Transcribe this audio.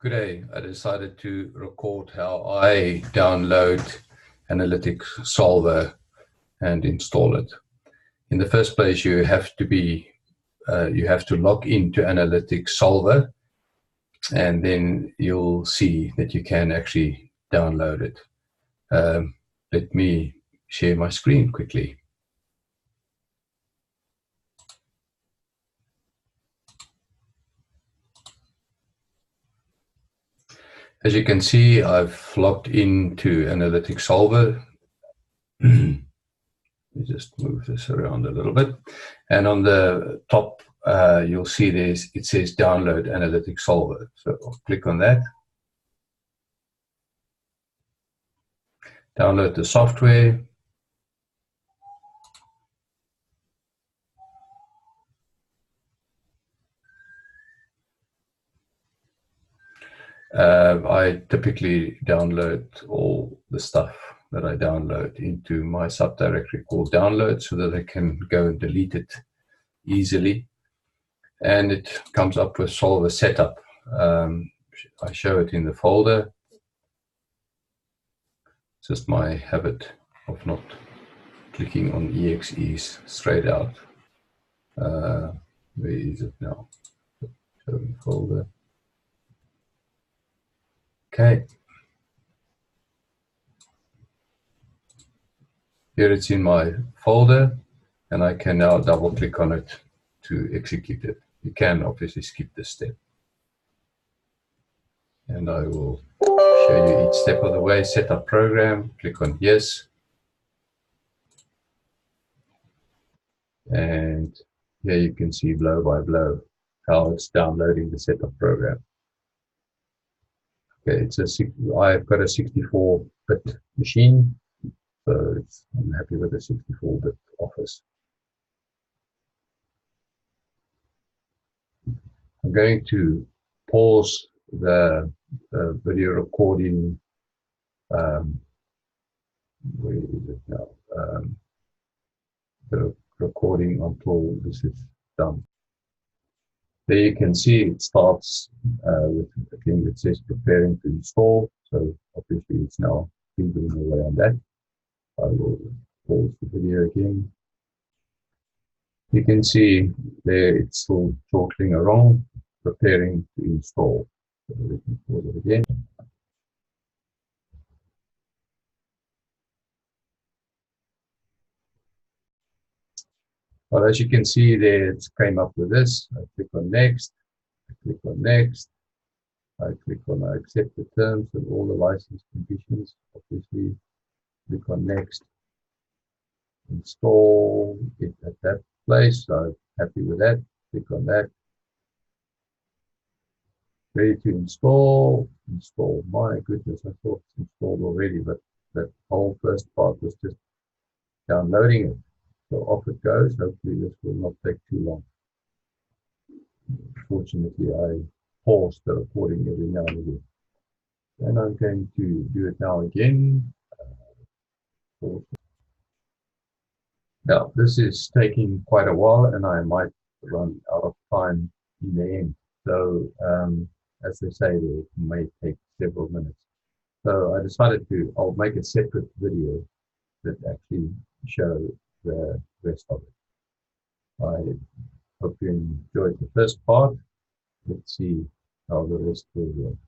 Good day. I decided to record how I download Analytic Solver and install it. In the first place, you have to log into Analytic Solver, and then you'll see that you can actually download it. Let me share my screen quickly. As you can see, I've logged into Analytic Solver. Let me just move this around a little bit. And on the top, you'll see it says download Analytic Solver. So I'll click on that. Download the software. I typically download all the stuff that I download into my subdirectory called download so that I can go and delete it easily. And it comes up with Solver setup. I show it in the folder. It's just my habit of not clicking on EXEs straight out. Where is it now? Show in folder. Okay. Here it's in my folder, and I can now double click on it to execute it. You can obviously skip this step. And I will show you each step of the way. Set up program, click on yes. And here you can see blow by blow how it's downloading the setup program. Okay, I've got a 64-bit machine, so I'm happy with the 64-bit Office. I'm going to pause the video recording. Where is it now? The recording until this is done. There you can see it starts with a thing that says preparing to install. So obviously it's now fingering away on that. I will pause the video again. You can see there it's still chortling around, preparing to install. So we can pause it again. Well, as you can see there, it's came up with this. I click on next, I click on next, I click on I accept the terms and all the license conditions. Obviously, click on next, install it at that place. So I'm happy with that. Click on that. Ready to install. Install. My goodness, I thought it's installed already, but that whole first part was just downloading it. So off it goes. Hopefully this will not take too long. Fortunately, I paused the recording every now and again. And I'm going to do it now again. Now, this is taking quite a while, and I might run out of time in the end. So, as they say, it may take several minutes. So I decided I'll make a separate video that actually shows the rest of it. I hope you enjoyed the first part. Let's see how the rest will go.